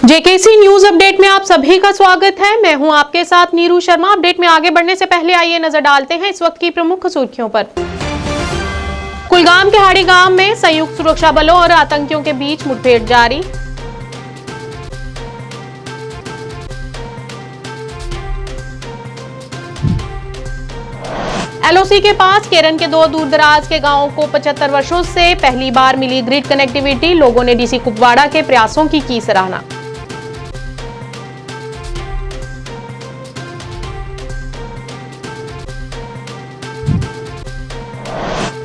JKC news update में आप सभी का स्वागत है। मैं हूं आपके साथ नीरू शर्मा। अपडेट में आगे बढ़ने से पहले आइए नजर डालते हैं इस वक्त की प्रमुख सुर्खियों पर। कुलगाम के हाड़ी गांव में संयुक्त सुरक्षा बलों और आतंकियों के बीच मुठभेड़ जारी। एलओसी के पास केरन के दो दूरदराज के गांवों को 75 वर्षों से पहली बार मिली ग्रिड कनेक्टिविटी। लोगों ने डीसी कुपवाड़ा के प्रयासों की सराहना।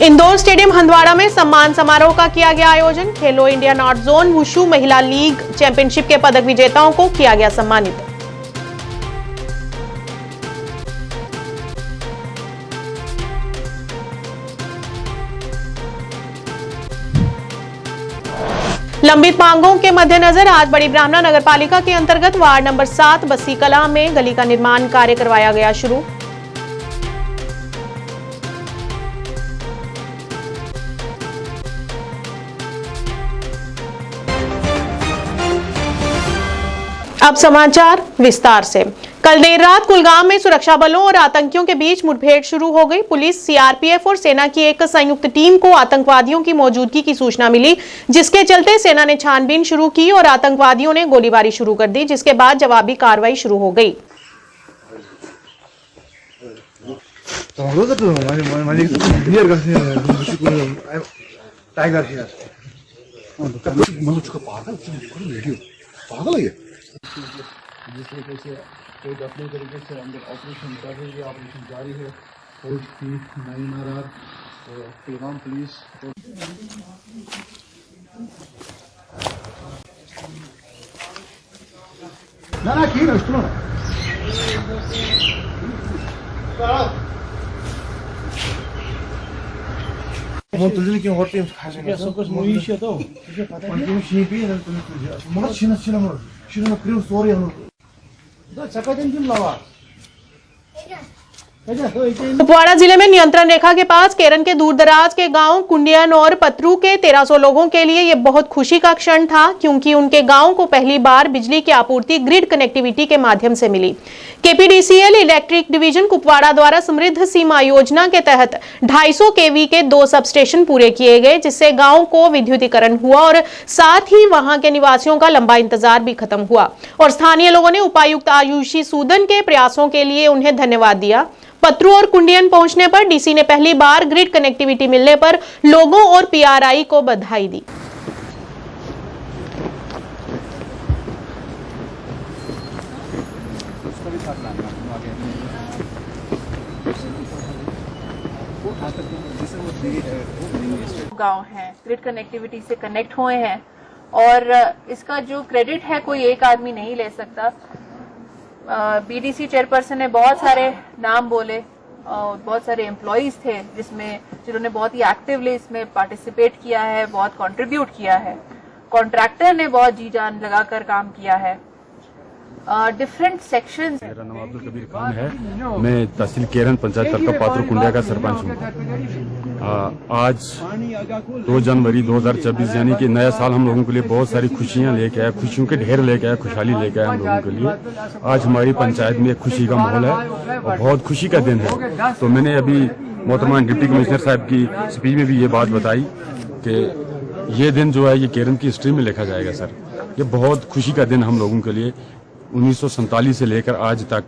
इंदौर स्टेडियम हंदवाड़ा में सम्मान समारोह का किया गया आयोजन। खेलो इंडिया नॉर्थ जोन वुशु महिला लीग चैंपियनशिप के पदक विजेताओं को किया गया सम्मानित। लंबित मांगों के मद्देनजर आज बड़ी ब्राह्मणा नगरपालिका के अंतर्गत वार्ड नंबर 7 बस्सी कला में गली का निर्माण कार्य करवाया गया शुरू। अब समाचार विस्तार से। कल देर रात कुलगाम में सुरक्षा बलों और आतंकियों के बीच मुठभेड़ शुरू हो गई। पुलिस, सीआरपीएफ और सेना की एक संयुक्त टीम को आतंकवादियों की मौजूदगी की सूचना मिली, जिसके चलते सेना ने छानबीन शुरू की और आतंकवादियों ने गोलीबारी शुरू कर दी, जिसके बाद जवाबी कार्रवाई शुरू हो गई। जिस तरीके से कोई अपने तरीके से अंदर ऑपरेशन कर रही है, ऑपरेशन जारी है। फौज की 9RR कुलगाम पुलिस ना की ना Montuzinho que horte uns casos. Eu sou com os moinhos eu tô. Quando eu cheguei, eu tô muito china criou história. Da चकाचक दिन लावा. कुपवाड़ा जिले में नियंत्रण रेखा के पास केरन के दूरदराज के गांव कुंडियन और पतरू के 1300 लोगों के लिए यह बहुत खुशी का क्षण था, क्योंकि उनके गांव को पहली बार बिजली की आपूर्ति ग्रिड कनेक्टिविटी के माध्यम से मिली। केपीडीसीएल इलेक्ट्रिक डिवीजन कुपवाड़ा द्वारा समृद्ध सीमा योजना के तहत 250 केवी के 2 सब स्टेशन पूरे किए गए, जिससे गांव को विद्युतीकरण हुआ और साथ ही वहां के निवासियों का लंबा इंतजार भी खत्म हुआ। और स्थानीय लोगों ने उपायुक्त आयुषी सूदन के प्रयासों के लिए उन्हें धन्यवाद दिया। पतरू और कुंडियन पहुंचने पर डीसी ने पहली बार ग्रिड कनेक्टिविटी मिलने पर लोगों और पीआरआई को बधाई दी। गांव हैं ग्रिड कनेक्टिविटी से कनेक्ट हुए हैं और इसका जो क्रेडिट है कोई एक आदमी नहीं ले सकता। बीडीसी चेयरपर्सन ने बहुत सारे नाम बोले और बहुत सारे एम्प्लॉइज थे जिन्होंने बहुत ही एक्टिवली इसमें पार्टिसिपेट किया है, बहुत कंट्रीब्यूट किया है। कॉन्ट्रैक्टर ने बहुत जी जान लगाकर काम किया है। Different sections. मेरा नाम अब्दुल कबीर खान है। मैं तहसील केरन पंचायत तलका पात्र कुंडिया का सरपंच हूँ। आज 2 जनवरी 2024 यानी कि नया साल हम लोगों के लिए बहुत सारी खुशियां लेके आया, खुशियों के ढेर लेके आया, खुशहाली लेके आया हम लोगों के लिए। आज हमारी पंचायत में एक खुशी का माहौल है और बहुत खुशी का दिन है। तो मैंने अभी मोहतरमा डिप्टी कमिश्नर साहब की स्पीच में भी ये बात बताई कि ये दिन जो है ये केरन की हिस्ट्री में लिखा जाएगा। सर, ये बहुत खुशी का दिन हम लोगों के लिए। 1947 से लेकर आज तक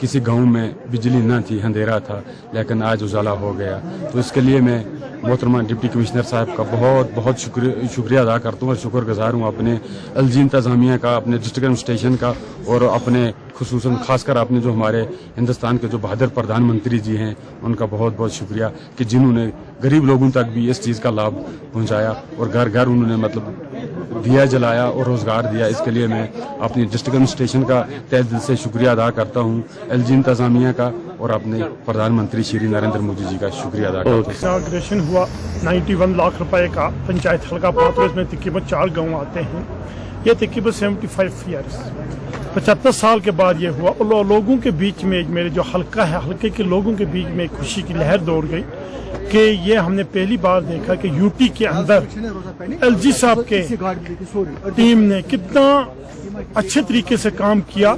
किसी गांव में बिजली न थी, अंधेरा था, लेकिन आज उजाला हो गया। तो इसके लिए मैं मोहतरमा डिप्टी कमिश्नर साहब का बहुत बहुत शुक्रिया अदा करता हूँ और शुक्रगुजार हूँ अपने एलजी इंतजामिया का, अपने डिस्ट्रिक्ट एडमिनिस्ट्रेशन का और अपने खुसूसन खासकर अपने जो हमारे हिंदुस्तान के जो बहादुर प्रधानमंत्री जी हैं उनका बहुत बहुत शुक्रिया कि जिन्होंने गरीब लोगों तक भी इस चीज़ का लाभ पहुँचाया और घर घर उन्होंने मतलब दिया जलाया और रोजगार दिया। इसके लिए मैं अपनी डिस्ट्रिक्ट एडमिनिस्ट्रेशन का तहे दिल से शुक्रिया अदा करता हूँ, एलजी इंतजामिया का और अपने प्रधानमंत्री श्री नरेंद्र मोदी जी का शुक्रिया अदा करता हूँ। इनाग्रेशन हुआ 91 लाख रुपए का पंचायत हल्का पात्र में तकरीबन 4 गाँव आते हैं। ये तकरीबन 75 ईयर्स 75 साल के बाद ये हुआ। और लोगों के बीच में मेरे जो हल्का है, हल्के के लोगों के बीच में एक खुशी की लहर दौड़ गई कि ये हमने पहली बार देखा कि यूटी के अंदर एलजी साहब के टीम ने कितना अच्छे तरीके से काम किया,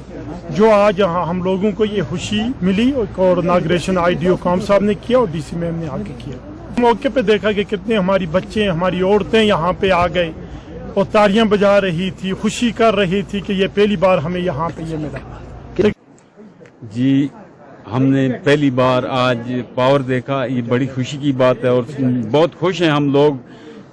जो आज यहाँ हम लोगों को ये खुशी मिली। और इनाग्रेशन आईडीओ काम साहब ने किया और डीसी मैम ने आके किया। मौके पे देखा कि कितने हमारी बच्चे, हमारी औरतें यहाँ पे आ गए और तालियां बजा रही थी, खुशी कर रही थी कि ये पहली बार हमें यहाँ पे ये मिला। जी, हमने पहली बार आज पावर देखा, ये बड़ी खुशी की बात है और बहुत खुश हैं हम लोग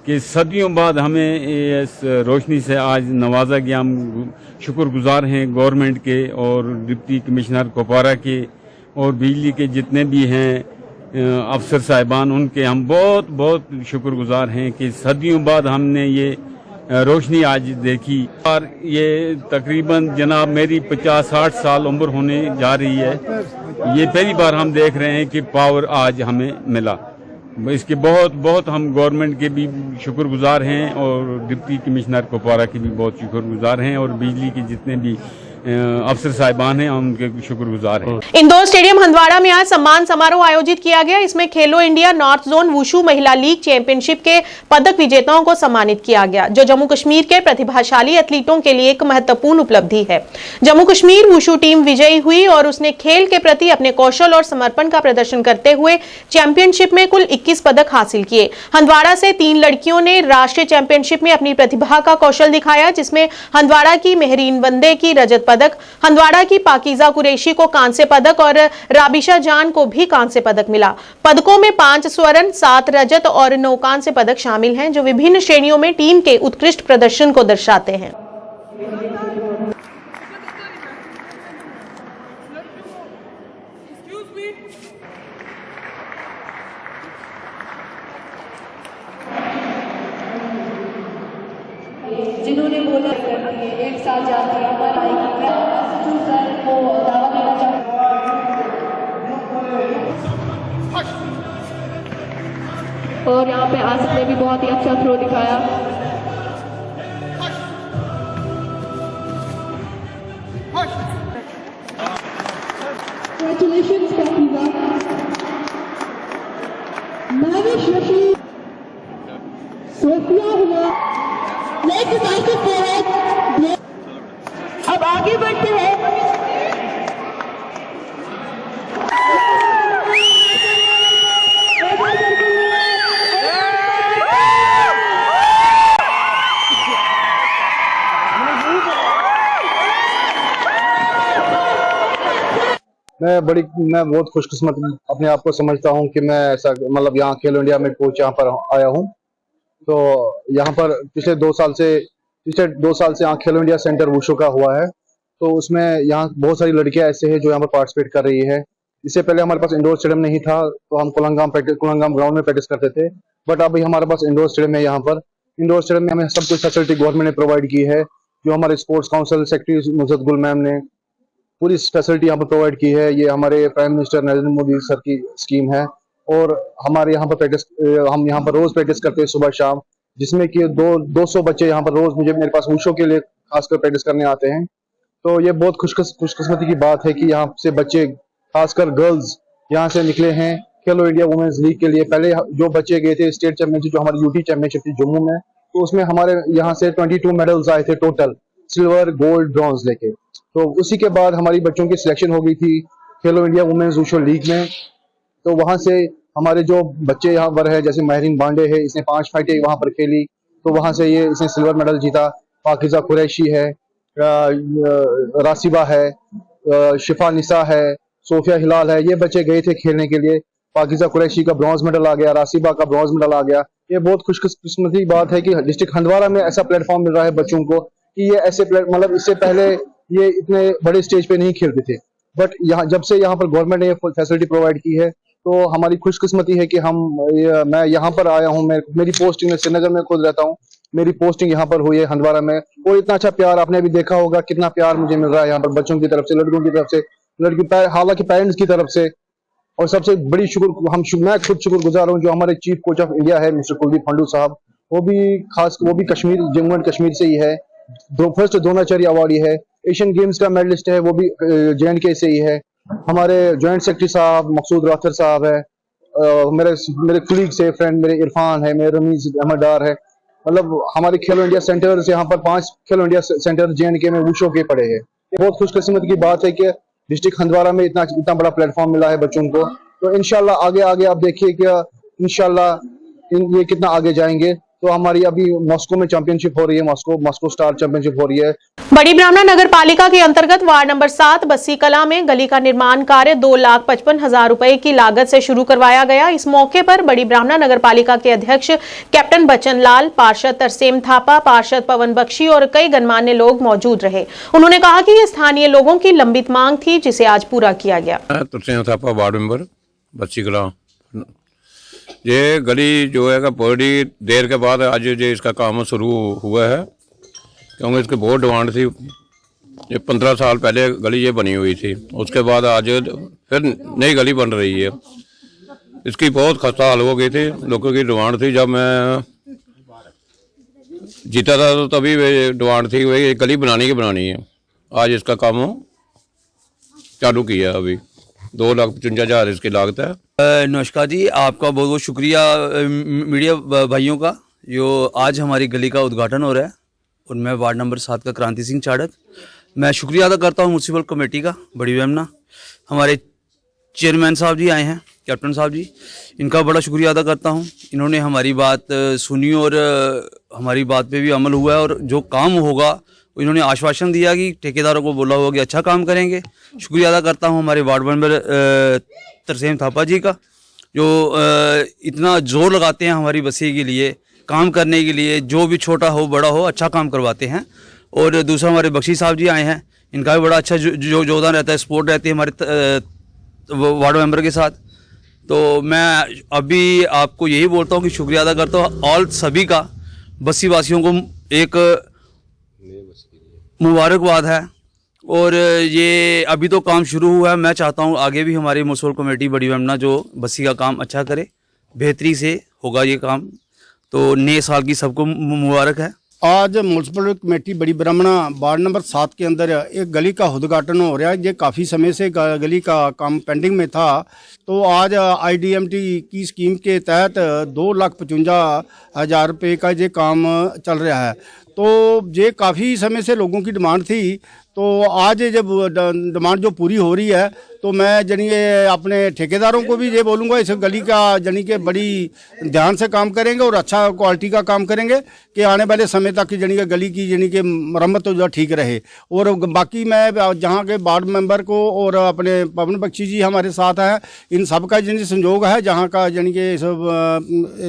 कि सदियों बाद हमें इस रोशनी से आज नवाजा गया। हम शुक्रगुजार हैं गवर्नमेंट के और डिप्टी कमिश्नर कुपवारा के और बिजली के जितने भी हैं अफसर साहिबान, उनके हम बहुत बहुत शुक्रगुजार हैं कि सदियों बाद हमने ये रोशनी आज देखी। और ये तकरीबन जनाब मेरी 50-60 साल उम्र होने जा रही है, ये पहली बार हम देख रहे हैं कि पावर आज हमें मिला। इसके बहुत बहुत हम गवर्नमेंट के भी शुक्रगुजार हैं और डिप्टी कमिश्नर कुपवारा के भी बहुत शुक्रगुजार हैं और बिजली के जितने भी अफसर साहिबान हैं उनके शुक्रगुजार हैं। इंदौर स्टेडियम हंदवाड़ा में आज सम्मान समारोह आयोजित किया गया। इसमें खेलो इंडिया नॉर्थ जोन वुशु महिला लीग चैंपियनशिप के पदक विजेताओं को सम्मानित किया गया, जो जम्मू कश्मीर के प्रतिभाशाली एथलीटों के लिए एक महत्वपूर्ण उपलब्धि है। जम्मू कश्मीर वुशु टीम विजयी हुई और उसने खेल के प्रति अपने कौशल और समर्पण का प्रदर्शन करते हुए चैंपियनशिप में कुल 21 पदक हासिल किए। हंदवाड़ा से 3 लड़कियों ने राष्ट्रीय चैंपियनशिप में अपनी प्रतिभा का कौशल दिखाया, जिसमें हंदवाड़ा की मेहरीन वंदे की रजत पदक, हंदवाड़ा की पाकीजा कुरैशी को कांस्य पदक और राबिशा जान को भी कांस्य पदक मिला। पदकों में 5 स्वर्ण, 7 रजत और 9 कांस्य पदक शामिल हैं, जो विभिन्न श्रेणियों में टीम के उत्कृष्ट प्रदर्शन को दर्शाते हैं। जिन्होंने बोला एक साल जाकर नंबर आएगी, सर को दावा देना चाहूँगा। और यहाँ पे आसिफ ने भी बहुत ही अच्छा थ्रो दिखाया। Congratulations, पाकीज़ा। महविश रशीद, सोफिया हुआ। अब आगे बढ़ते हैं। मैं बहुत खुशकिस्मत अपने आप को समझता हूँ कि मैं ऐसा मतलब यहाँ खेलो इंडिया में कोच यहाँ पर आया हूँ। तो यहाँ पर पिछले 2 साल से यहाँ खेलो इंडिया सेंटर वुशु का हुआ है। तो उसमें यहाँ बहुत सारी लड़कियाँ ऐसे हैं जो यहाँ पर पार्टिसिपेट कर रही है। इससे पहले हमारे पास इंडोर स्टेडियम नहीं था, तो हम कुलंगाम ग्राउंड में प्रैक्टिस करते थे। बट अभी हमारे पास इंडोर स्टेडियम है। यहाँ पर इंडोर स्टेडियम में हमें सब कुछ फैसिलिटी गवर्नमेंट ने प्रोवाइड की है, जो हमारे स्पोर्ट्स काउंसिल सेक्रेटरी नुसरत गुल मैम ने पूरी फैसिलिटी यहाँ पर प्रोवाइड की है। ये हमारे prime minister Narendra Modi sir की स्कीम है। और हमारे यहाँ पर हम यहाँ पर रोज प्रैक्टिस करते हैं सुबह शाम, जिसमें कि 200 बच्चे यहाँ पर रोज मेरे पास वुशु के लिए खासकर प्रैक्टिस करने आते हैं। तो ये बहुत खुशकिस्मती की बात है कि यहाँ से बच्चे, खासकर गर्ल्स, यहाँ से निकले हैं खेलो इंडिया वुमेन्स लीग के लिए। पहले जो बच्चे गए थे स्टेट चैंपियनशिप, जो हमारी यूटी चैंपियनशिप थी जम्मू में, तो उसमें हमारे यहाँ से 22 मेडल्स आए थे टोटल, सिल्वर, गोल्ड, ब्रॉन्ज लेके। तो उसी के बाद हमारी बच्चों की सिलेक्शन हो गई थी खेलो इंडिया वुमेन्स वुशु लीग में। तो वहां से हमारे जो बच्चे यहाँ पर है, जैसे महरीन बांडे है, इसने 5 फाइटें वहां पर खेली, तो वहां से इसने सिल्वर मेडल जीता। पाकीजा कुरैशी है, रासिबा है, शिफा निसा है, सोफिया हिलाल है, ये बच्चे गए थे खेलने के लिए। पाकीजा कुरैशी का ब्रॉन्ज मेडल आ गया, रासिबा का ब्रॉन्ज मेडल आ गया। ये बहुत खुशकिस्मती बात है कि डिस्ट्रिक्ट हंदवाड़ा में ऐसा प्लेटफॉर्म मिल रहा है बच्चों को कि ये ऐसे मतलब इससे पहले ये इतने बड़े स्टेज पे नहीं खेलते थे। बट यहाँ जब से यहाँ पर गवर्नमेंट ने फैसिलिटी प्रोवाइड की है, तो हमारी खुशकिस्मती है कि मैं यहाँ पर आया हूँ। मेरी पोस्टिंग श्रीनगर में खुद रहता हूँ, मेरी पोस्टिंग यहाँ पर हुई है हंदवाड़ा में। और इतना अच्छा प्यार आपने भी देखा होगा, कितना प्यार मुझे मिल रहा है यहाँ पर बच्चों की तरफ से, लड़कियों की तरफ से, हालांकि पेरेंट्स की तरफ से। और सबसे बड़ी मैं खुद शुक्रगुजार हूँ जो हमारे चीफ कोच ऑफ इंडिया है मिस्टर कुलदीप फंडू साहब, वो भी कश्मीर, जम्मू एंड कश्मीर से ही है, फर्स्ट द्रोणाचार्य अवार्डी है। एशियन गेम्स का मेडलिस्ट है, वो भी JNK से ही है। हमारे जॉइंट सेक्रेटरी साहब मकसूद राथर साहब है, मेरे मेरे कुलीग्स है, फ्रेंड मेरे इरफान है, मेरे रमीज अहमद डार है। मतलब हमारे खेलो इंडिया सेंटर्स यहाँ पर 5 खेलो इंडिया सेंटर JNK में वुशो के पड़े हैं। बहुत खुशकिस्मत की बात है कि डिस्ट्रिक्ट हंदवारा में इतना बड़ा प्लेटफॉर्म मिला है बच्चों को। तो इंशाल्लाह आगे आप देखिए कि इंशाल्लाह ये कितना आगे जाएंगे। तो हमारी अभी मॉस्को में चैंपियनशिप हो रही है, मॉस्को स्टार चैंपियनशिप हो रही है। बड़ी ब्राह्मणा नगर पालिका के अंतर्गत वार्ड नंबर 7 बस्सी कला में गली का निर्माण कार्य 2,55,000 रुपए की लागत से शुरू करवाया गया। इस मौके पर बड़ी ब्राह्मणा नगर पालिका के अध्यक्ष कैप्टन बच्चन लाल, पार्षद तरसेम थापा, पार्षद पवन बख्शी और कई गणमान्य लोग मौजूद रहे। उन्होंने कहा कि ये स्थानीय लोगों की लंबित मांग थी, जिसे आज पूरा किया गया। तरसेम थापा, वार्ड मेंबर बस्सी कला। ये गली जो है बड़ी देर के बाद आज ये इसका काम शुरू हुआ है, क्योंकि इसकी बहुत डिमांड थी। ये 15 साल पहले गली ये बनी हुई थी, उसके बाद आज फिर नई गली बन रही है। इसकी बहुत खस्ता हाल हो गई थी, लोगों की डिमांड थी। जब मैं जीता था तो तभी डिमांड थी वही गली बनानी है। आज इसका काम चालू किया। अभी 2,55,000 इसकी लागत है। नमस्कार जी, आपका बहुत बहुत शुक्रिया मीडिया भाइयों का, जो आज हमारी गली का उद्घाटन हो रहा है। और मैं वार्ड नंबर 7 का क्रांति सिंह चाड़क, मैं शुक्रिया अदा करता हूँ म्यूनसिपल कमेटी का, बड़ी ब्राह्मणा। हमारे चेयरमैन साहब जी आए हैं, कैप्टन साहब जी, इनका बड़ा शुक्रिया अदा करता हूँ। इन्होंने हमारी बात सुनी और हमारी बात पे भी अमल हुआ है। और जो काम होगा इन्होंने आश्वासन दिया कि ठेकेदारों को बोला होगा कि अच्छा काम करेंगे। शुक्रिया अदा करता हूँ हमारे वार्ड मेंबर तरसेम थापा जी का, जो इतना जोर लगाते हैं हमारी बस्ती के लिए, काम करने के लिए, जो भी छोटा हो बड़ा हो अच्छा काम करवाते हैं। और दूसरा हमारे बख्शी साहब जी आए हैं, इनका भी बड़ा अच्छा जो योगदान रहता है, सपोर्ट रहती है हमारे वार्ड मेंबर के साथ। तो मैं अभी आपको यही बोलता हूँ कि शुक्रिया अदा करता हूँ ऑल सभी का। बस्ती वासियों को एक मुबारकबाद है। और ये अभी तो काम शुरू हुआ है, मैं चाहता हूँ आगे भी हमारी म्यूनसिपल कमेटी बड़ी ब्राह्मणा जो बस्ती का काम अच्छा करे, बेहतरी से होगा ये काम। तो नए साल की सबको मुबारक है। आज म्यूनसिपल कमेटी बड़ी ब्राह्मणा वार्ड नंबर 7 के अंदर एक गली का उद्घाटन हो रहा है। ये काफ़ी समय से गली का काम पेंडिंग में था, तो आज IDMT की स्कीम के तहत 2,55,000 रुपये का ये काम चल रहा है। तो ये काफ़ी समय से लोगों की डिमांड थी, तो आज जब डिमांड जो पूरी हो रही है, तो मैं जानी अपने ठेकेदारों को भी ये बोलूँगा इस गली का जानी कि बड़ी ध्यान से काम करेंगे और अच्छा क्वालिटी का काम करेंगे कि आने वाले समय तक जानी कि गली की जानी कि मरम्मत तो जो ठीक रहे। और बाकी मैं जहाँ के वार्ड मेंबर को और अपने पवन बख्शी जी हमारे साथ हैं, इन सब का जानी संयोग है जहाँ का जानी कि सब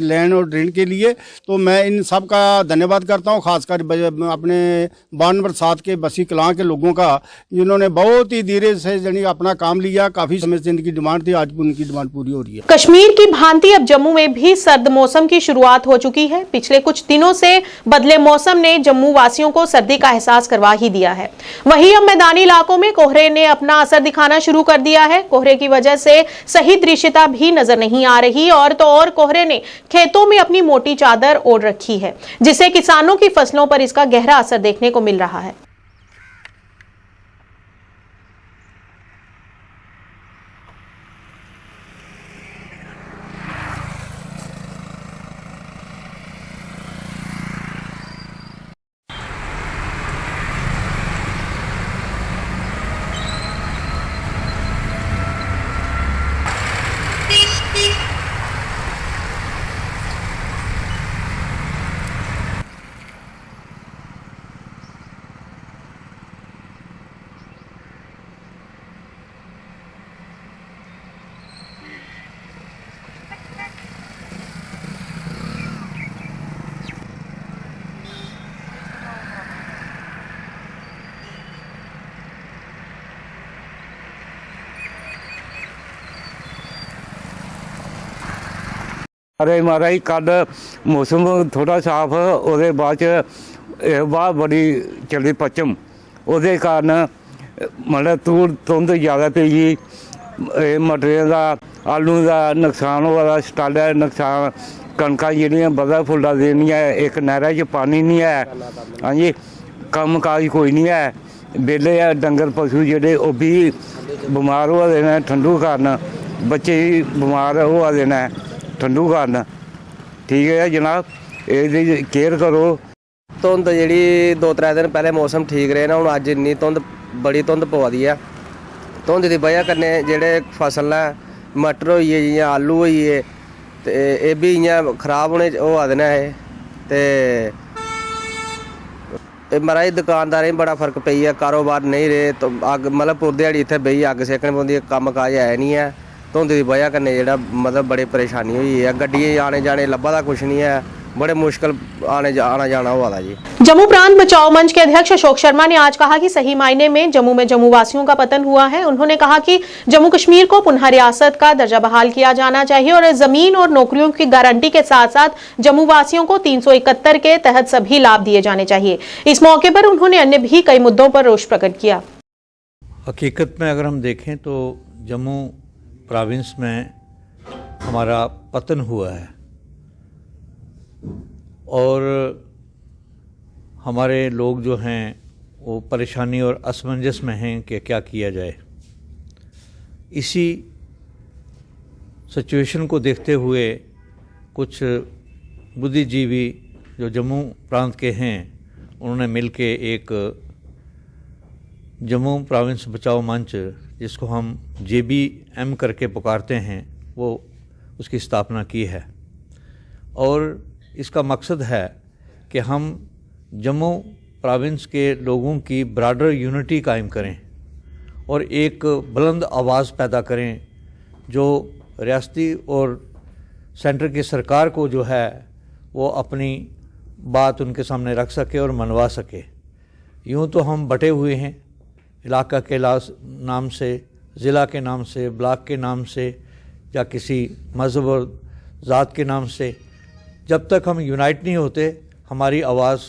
लैंड और ड्रेन के लिए। तो मैं इन सब का धन्यवाद करता हूँ, खासकर अपने वार्ड नंबर 7 के बस्सी कलां के लोगों का, जिन्होंने बहुत ही धीरे से जानी अपना काम लिया। काफी समय से इनकी डिमांड थी, आज उनकी डिमांड पूरी हो रही है। कश्मीर की भांति अब जम्मू में भी सर्द मौसम की शुरुआत हो चुकी है। पिछले कुछ दिनों से बदले मौसम ने जम्मू वासियों को सर्दी का एहसास करवा ही दिया है। वहीं अब मैदानी इलाकों में कोहरे ने अपना असर दिखाना शुरू कर दिया है। कोहरे की वजह से सही दृश्यता भी नजर नहीं आ रही, और तो और कोहरे ने खेतों में अपनी मोटी चादर ओढ़ रखी है, जिससे किसानों की फसलों पर इसका गहरा असर देखने को मिल रहा है। अरे महाराज कल मौसम थोड़ा साफ और बाद बाहर बड़ी चली पश्चिम, वो कारण मतलब धुंध ज़्यादा पेई, मटरें का आलू का नुकसान हुआ, स्टाले का नुकसान, कणकां जिहड़ियां बधा फुल्ला देनियां, एक नहर च पानी नहीं है। हाँ जी, ਕੰਮ ਕਾਜ ਕੋਈ ਨਹੀਂ ਹੈ, ਵਿਹਲੇ ਆ। ਡੰਗਰ ਪਸ਼ੂ ਜਿਹੜੇ ਉਹ ਵੀ ਬਿਮਾਰ ਹੋ ਰਹੇ ਨੇ ਠੰਡੂ ਕਾਰਨ, ਬੱਚੇ ਵੀ ਬਿਮਾਰ ਹੋ ਰਹੇ ਨੇ ਠੰਡੂ ਕਾਰਨ। ਠੀਕ ਹੈ ਜਨਾਬ, ਇਹਦੀ ਕੇਅਰ ਕਰੋ। ਧੁੰਦ ਜਿਹੜੀ 2-3 दिन पहले मौसम ठीक रहे ना, हूँ अज इन्नी धुंध बड़ी धुंध पवा दी है। धुंध की वजह कन्नै जेह्ड़े फसल है मटर होई गे जियां आलू होई गे ते एह् बी इ'यां खराब होने होआ दे न ते महाराज दुकानदारें बड़ा फर्क पेई है, कारोबार नहीं रेह्। तो अग्ग मतलब पूरी ध्याड़ी इत्थै बेही अग्ग सेकनी पौंदी है, कम्म काज है नहीं है। धुंध की वजह कन्नै जेह्ड़ा मतलब बड़ी परेशानी होई है, गड्डियें आने जाने लब्भा दा कुछ नहीं है, बड़े मुश्किल आना जाना हुआ था जी। जम्मू प्रांत बचाओ मंच के अध्यक्ष अशोक शर्मा ने आज कहा कि सही मायने में जम्मू वासियों का पतन हुआ है। उन्होंने कहा कि जम्मू कश्मीर को पुनः रियासत का दर्जा बहाल किया जाना चाहिए और जमीन और नौकरियों की गारंटी के साथ साथ जम्मू वासियों को 371 के तहत सभी लाभ दिए जाने चाहिए। इस मौके पर उन्होंने अन्य भी कई मुद्दों पर रोष प्रकट किया। हकीकत में अगर हम देखें तो जम्मू प्रोविंस में हमारा पतन हुआ है और हमारे लोग जो हैं वो परेशानी और असमंजस में हैं कि क्या किया जाए। इसी सिचुएशन को देखते हुए कुछ बुद्धिजीवी जो जम्मू प्रांत के हैं उन्होंने मिलके एक जम्मू प्रोविंस बचाओ मंच, जिसको हम JBM करके पुकारते हैं, वो उसकी स्थापना की है। और इसका मकसद है कि हम जम्मू प्रोविंस के लोगों की ब्रॉडर यूनिटी कायम करें और एक बुलंद आवाज़ पैदा करें जो रियासती और सेंटर की सरकार को जो है वो अपनी बात उनके सामने रख सके और मनवा सके। यूँ तो हम बटे हुए हैं इलाका के नाम से, ज़िला के नाम से, ब्लॉक के नाम से या किसी मज़हब और ज़ात के नाम से। जब तक हम यूनाइट नहीं होते हमारी आवाज़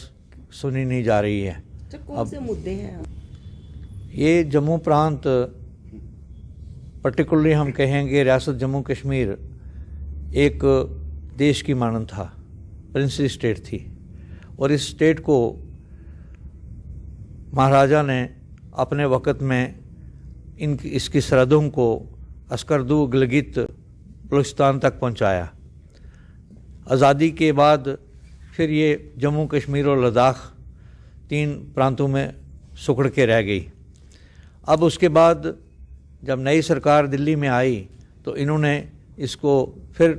सुनी नहीं जा रही है। कौन से मुद्दे हैं? ये जम्मू प्रांत, पर्टिकुलरली हम कहेंगे रियासत जम्मू कश्मीर एक देश की मानंद था, प्रिंसली स्टेट थी और इस स्टेट को महाराजा ने अपने वक़्त में इसकी सरहदों को अस्करदू गिलगित बलूचिस्तान तक पहुंचाया। आज़ादी के बाद फिर ये जम्मू कश्मीर और लद्दाख 3 प्रांतों में सुखड़ के रह गई। अब उसके बाद जब नई सरकार दिल्ली में आई तो इन्होंने इसको फिर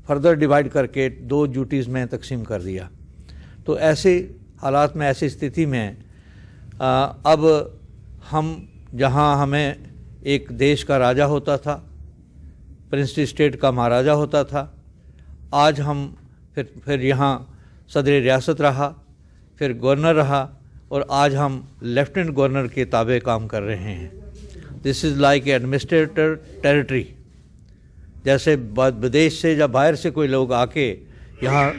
फर्दर डिवाइड करके 2 ड्यूटीज़ में तकसीम कर दिया। तो ऐसे हालात में, ऐसी स्थिति में अब हम जहां हमें एक देश का राजा होता था, प्रिंसली स्टेट का महाराजा होता था, आज हम फिर यहाँ सदर रियासत रहा, फिर गवर्नर रहा और आज हम लेफ्टिनेंट गवर्नर के ताबे काम कर रहे हैं। This is like administrator territory. जैसे विदेश से या बाहर से कोई लोग आके यहाँ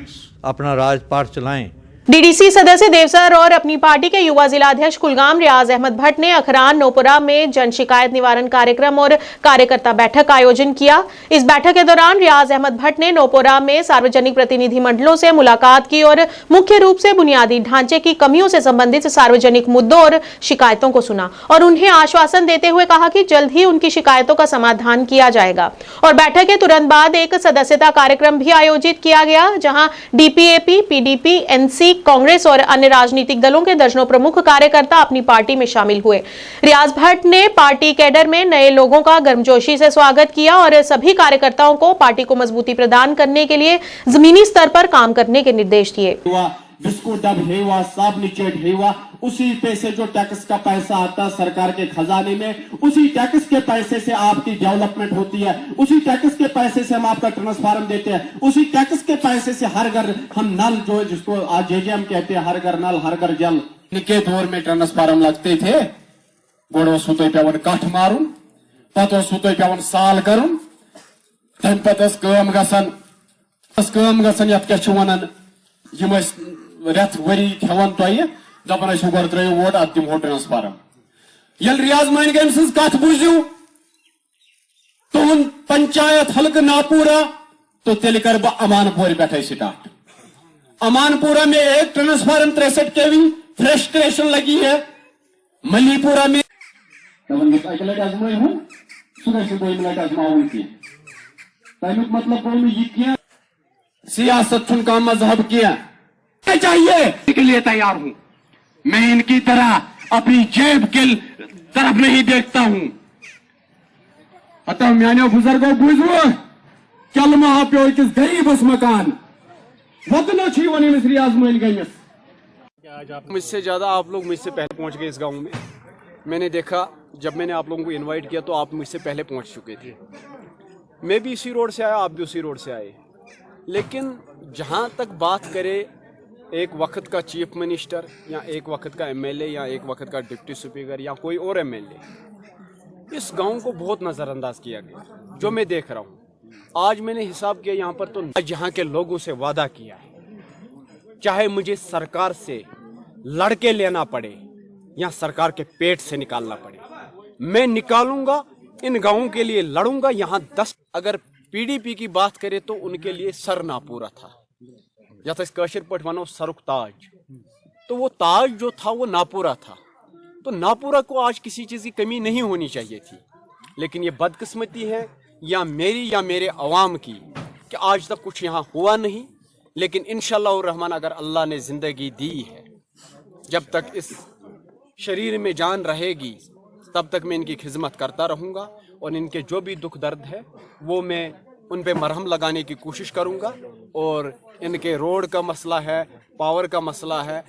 अपना राजपाट चलाएं। डीडीसी सदस्य देवसर और अपनी पार्टी के युवा जिलाध्यक्ष कुलगाम रियाज अहमद भट्ट ने अखरान नोपुरा में जन शिकायत निवारण कार्यक्रम और कार्यकर्ता बैठक का आयोजन किया। इस बैठक के दौरान रियाज अहमद भट्ट ने नोपुरा में सार्वजनिक प्रतिनिधि मंडलों से मुलाकात की और मुख्य रूप से बुनियादी ढांचे की कमियों से संबंधित सार्वजनिक मुद्दों और शिकायतों को सुना और उन्हें आश्वासन देते हुए कहा कि जल्द ही उनकी शिकायतों का समाधान किया जाएगा। और बैठक के तुरंत बाद एक सदस्यता कार्यक्रम भी आयोजित किया गया, जहां DPAP, PDP, NC, कांग्रेस और अन्य राजनीतिक दलों के दर्जनों प्रमुख कार्यकर्ता अपनी पार्टी में शामिल हुए। रियाज भट्ट ने पार्टी कैडर में नए लोगों का गर्मजोशी से स्वागत किया और सभी कार्यकर्ताओं को पार्टी को मजबूती प्रदान करने के लिए जमीनी स्तर पर काम करने के निर्देश दिए। बिस्कुट डब है हुआ, साब निचेट है हुआ, उसी पैसे जो टैक्स का पैसा आता है सरकार के खजाने में, उसी टैक्स के पैसे से आपकी डेवलपमेंट होती है, उसी टैक्स के पैसे से हम आपका ट्रांसफार्म देते हैं, उसी टैक्स के पैसे से हर घर हम नल जो जिसको आज JJM कहते हैं, हर घर नल हर घर जल। इनके दौर में ट्रांसफार्म लगते थे, गोड़ो सुतो पेवन कठ मारुन, पतो सुतो पेवन साल करुन, तम पतस काम गसन यत क्या छु वनन यम रेत वरी हेवन तोय दपन गोर त्रो वोट अत दिमो ट्रांसफार्म। यल रियाज मान गम सज कथ बुझू तुन पंचायत हल्क नापूरा तो तेल कर अमानपुर पे स्टार्ट। अमानपुरा में एक ट्रांसफार्म 63 kV फ्रस्ट्रेशन लगी है मणिपुरा में। अगले आजमाई हूँ सुबह से 2 मिनट आजमाऊं की मतलब कौन ये किया सियासत का मजहब किया चाहिए के लिए तैयार हूं। मैं इनकी तरह अपनी जेब के तरफ नहीं देखता हूं। अतः मैंने बुजुर्गों बुझो कलमा पे किस गरीबस मकान वतन छी वन मिस्री आजमाइल गई। मुझसे ज़्यादा आप लोग मुझसे पहले पहुंच गए इस गांव में। मैंने देखा जब मैंने आप लोगों को इनवाइट किया तो आप मुझसे पहले पहुंच चुके थे। मैं भी इसी रोड से आया, आप भी उसी रोड से आए। लेकिन जहां तक बात करें एक वक्त का चीफ मिनिस्टर या एक वक्त का एमएलए या एक वक्त का डिप्टी स्पीकर या कोई और एमएलए, इस गांव को बहुत नज़रअंदाज किया गया। जो मैं देख रहा हूं आज मैंने हिसाब किया यहाँ पर, तो आज यहाँ के लोगों से वादा किया है चाहे मुझे सरकार से लड़के लेना पड़े या सरकार के पेट से निकालना पड़े, मैं निकालूंगा। इन गांवों के लिए लड़ूंगा। यहाँ 10 अगर पीडीपी की बात करें तो उनके लिए सर ना पूरा था, या तो कशिर पट वनो सरुक ताज, तो वो ताज जो था वो नापूरा था। तो नापूरा को आज किसी चीज़ की कमी नहीं होनी चाहिए थी। लेकिन ये बदकिस्मती है या मेरी या मेरे अवाम की कि आज तक कुछ यहाँ हुआ नहीं। लेकिन इंशाअल्लाह रहमान अगर अल्लाह ने ज़िंदगी दी है, जब तक इस शरीर में जान रहेगी तब तक मैं इनकी खिदमत करता रहूँगा। और इनके जो भी दुख दर्द है वो मैं उन पे मरहम लगाने की कोशिश करूँगा। और इनके रोड का मसला है, पावर का मसला है,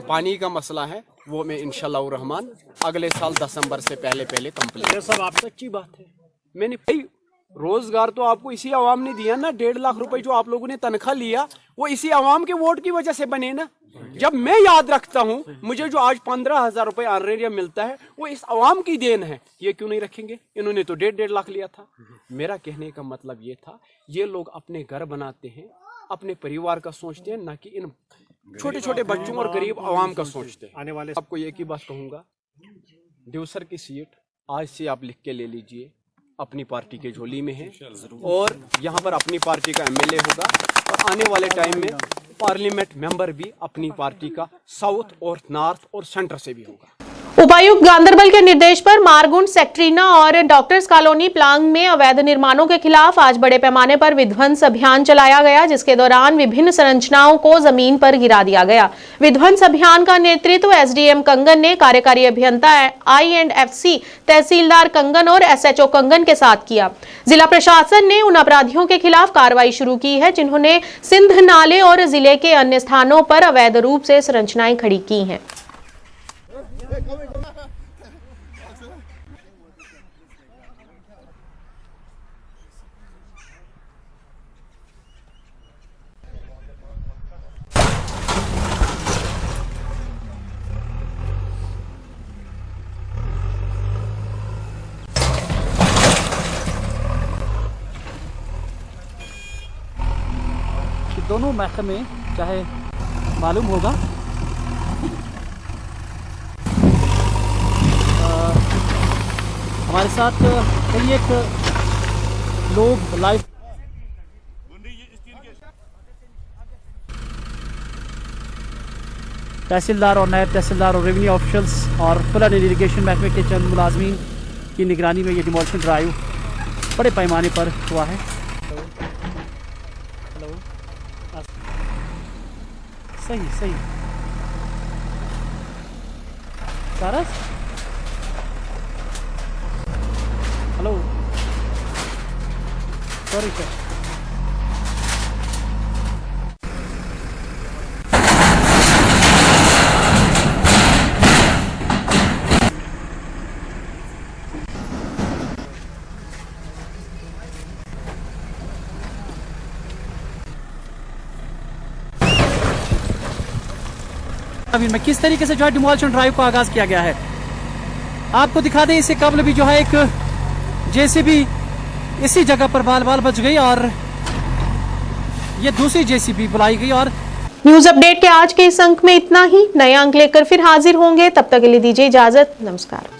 पानी का मसला है, वो मैं इंशाअल्लाह रहमान अगले साल दिसंबर से पहले कंप्लीट। ये सब आप सच्ची बात है। मैंने भाई रोजगार तो आपको इसी आवाम ने दिया ना। 1.5 लाख रुपए जो आप लोगों ने तनख्वाह लिया वो इसी आवाम के वोट की वजह से बने ना। जब मैं याद रखता हूँ मुझे जो आज 15,000 रुपए ऑनरेरिया मिलता है वो इस आवाम की देन है। ये क्यों नहीं रखेंगे? इन्होंने तो 1.5 लाख लिया था। मेरा कहने का मतलब ये था, ये लोग अपने घर बनाते हैं, अपने परिवार का सोचते हैं, ना कि इन छोटे छोटे बच्चों और गरीब आवाम का सोचते हैं। आने वाले आपको एक ही बात कहूँगा, देवसर की सीट आज से आप लिख के ले लीजिए, अपनी पार्टी के झोली में है। और यहाँ पर अपनी पार्टी का एमएलए होगा और आने वाले टाइम में पार्लियामेंट मेंबर भी अपनी पार्टी का साउथ और नॉर्थ और सेंटर से भी होगा। उपायुक्त गांधरबल के निर्देश पर मारगुंड, सेक्ट्रीना और डॉक्टर्स कॉलोनी प्लांग में अवैध निर्माणों के खिलाफ आज बड़े पैमाने पर विध्वंस अभियान चलाया गया, जिसके दौरान विभिन्न संरचनाओं को जमीन पर गिरा दिया गया। विध्वंस अभियान का नेतृत्व एसडीएम कंगन ने कार्यकारी अभियंता I&FC तहसीलदार कंगन और SHO कंगन के साथ किया। जिला प्रशासन ने उन अपराधियों के खिलाफ कार्रवाई शुरू की है जिन्होंने सिंध नाले और जिले के अन्य स्थानों पर अवैध रूप से संरचनाएं खड़ी की हैं। दोनों महकमे चाहे मालूम होगा हमारे साथ कई एक लोग लाइव तहसीलदार और नायब तहसीलदार और रेवेन्यू ऑफिशियल्स और फ्लड इरिगेशन महकमे के चंद मुलाजमीन की निगरानी में ये डिमोलिशन ड्राइव बड़े पैमाने पर हुआ है। सही सारस, हेलो, सॉरी सर। अभी में किस तरीके से जो है डिमोलिशन ड्राइव का आगाज किया गया है आपको दिखा दें। इससे कबल भी जो है एक जेसीबी इसी जगह पर बाल बाल बच गई और ये दूसरी जेसीबी बुलाई गई। और न्यूज अपडेट के आज के इस अंक में इतना ही। नए अंक लेकर फिर हाजिर होंगे, तब तक के लिए दीजिए इजाजत। नमस्कार।